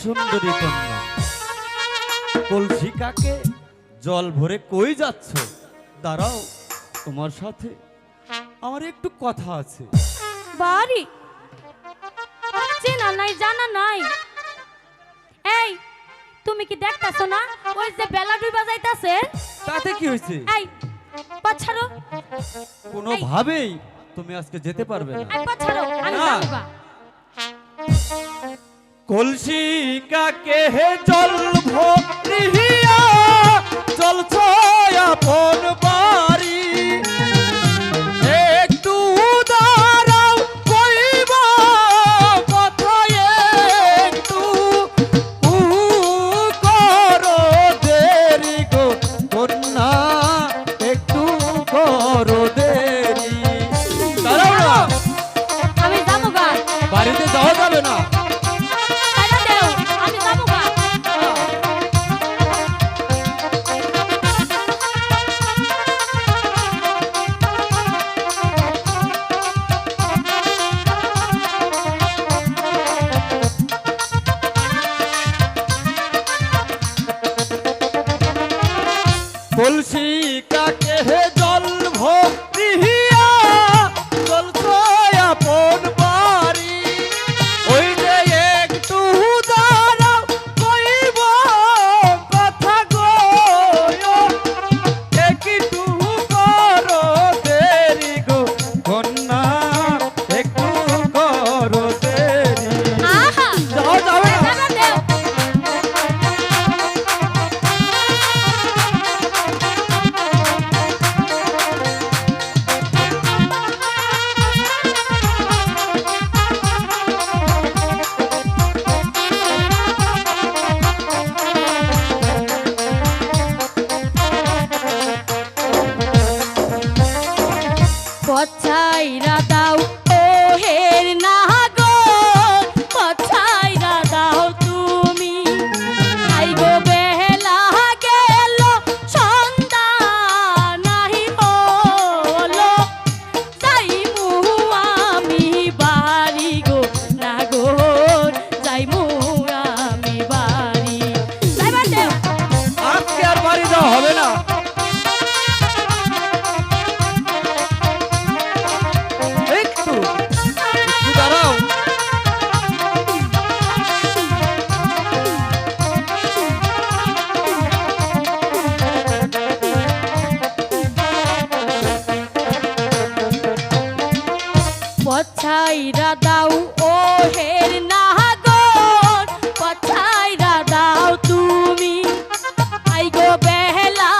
সুন্দরী কন্যা, কলসি কাকে জল ভরে কই যাচ্ছ? দাঁড়াও, তোমার সাথে আমার একটু কথা আছে। বাড়ি চেনা নাই, জানা নাই। এই তুমি কি দেখতাছো না ওই যে বেলা ডুবা যাইতাছে? তাতে কি হয়েছে? এই পাছাড়ো, কোনো ভাবেই তুমি আজকে যেতে পারবে না। এই পাছাড়ো, আমি না। যাবো। কলসি কাকে জল ভরিয়া চলছ আপন বাড়ি, একটু দাঁড়াও কইব কথা, একটু করো দেরি গো কন্যা, একটু করো দেরি। দাঁড়াও না, আমি যাবো গা। বাড়িতে যাওয়া যাবে না। তাইলে দেও, আমি যাবো গা। কলসি কাকে জল ভরিয়া চলছ আপন বাড়ি, ওই যে একটু দাঁড়াও কইব কথা গো, একটু করো দেরি গো কন্যা, একটু করো দেরি। আহা, যাও যাবে না। যাবে দেও। পছাইরা দাও ও হের নাগর, পছাইরা দাও তুমি। আইগো বেলা গেল, সন্ধ্যা নাহি হলো, যাইমু আমি বাড়ি গো নাগর, যাইমু আমি বাড়ি। যাইবার দেও। আজকে আর বাড়ি যাওয়া হবে না। একটু একটু দাঁড়াও। পছাইরা দাও ও হের নাগর, পছাইরা দাও তুমি। আইগো বেলা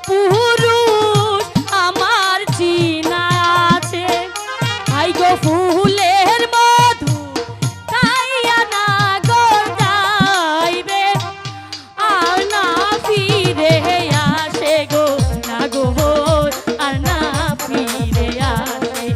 পুরুষ আমার চিনা আছে, আই গো ফুলের মধু খাইয়া না গড়াইবে, আর না ফিরে আসে গো, না গো আর না ফিরে আসে।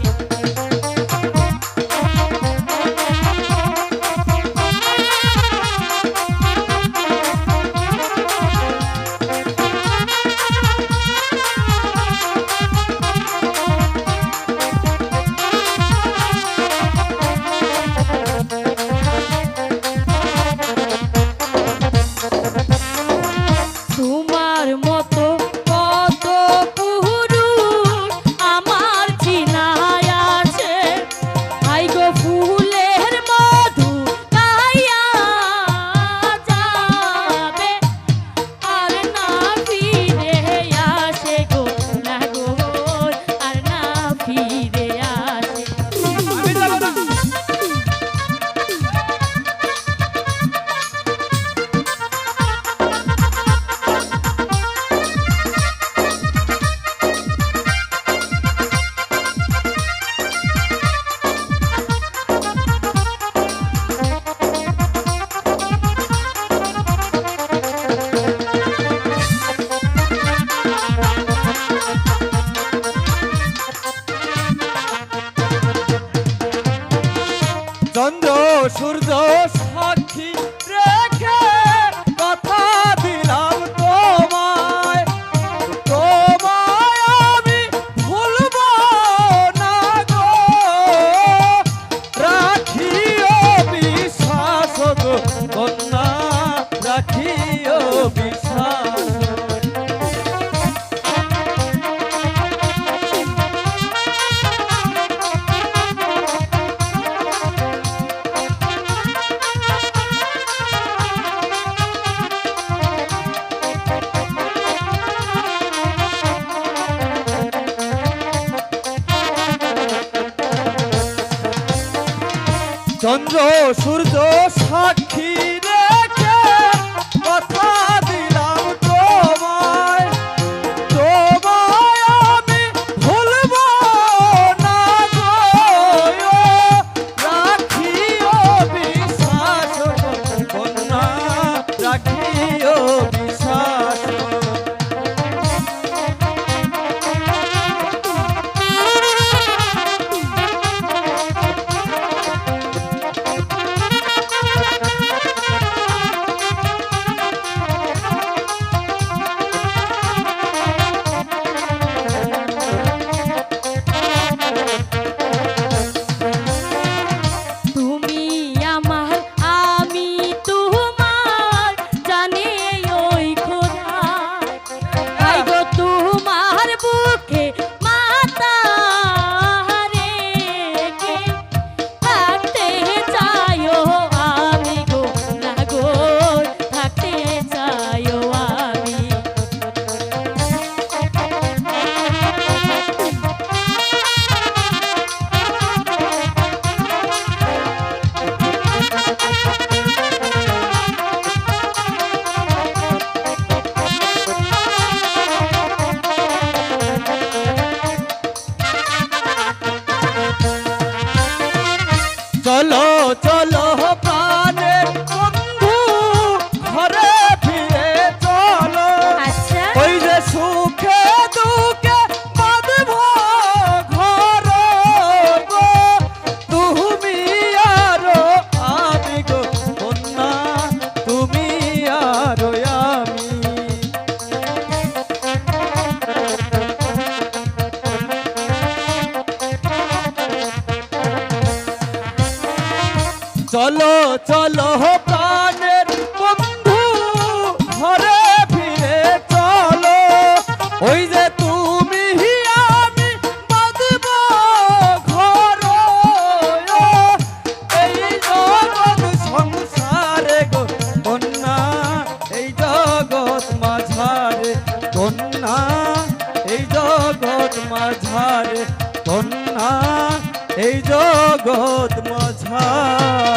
তোমার মতো কত পুরুষ আমার চিনায় আছে, আই গো ফুলের মধু খাইয়া যাবে, আর না ফিরে আসে গো, না গো আর না ফিরে আসে। আমি যাব না। চন্দ্র সূর্য সাক্ষী রেখে কথা দিলাম তোমায়, তোমায় আমি ভুলব না গো, রাখিও বিশ্বাস গো কন্যা, রাখিও বিশ্বাস। চন্দ্র সূর্য সাক্ষী রেখে কথা দিলাম তোমায়, তোমায় আমি ভুলব না গো, রাখিও বিশ্বাস কন্যা, রাখিও বিশ্বাস। তুমি আমার আমি তোমার, জানি ওই খোদা, আই গো তোমার বুকে মাথা রেখে থাকতে চাইও আমি গো, না গো থাকতে চাইও আমি। চলো চলো প্রাণের বন্ধু, ঘরে ফিরে চলো, আচ্ছা ওই যে সুখে দুঃখে বাঁধব ঘর গো, তুমি আরো আমি গো কন্যা, তুমি আরো আমি। চলো চলো প্রাণের বন্ধু, ঘরে ফিরে চলো, ওই যে তুমি আমি বাঁধব ঘর, এই জগৎ সংসারে গো কন্যা, এই জগৎ মাঝারে কন্যা, এই জগৎ মাঝারে কন্যা, এই জগৎ মাঝারে।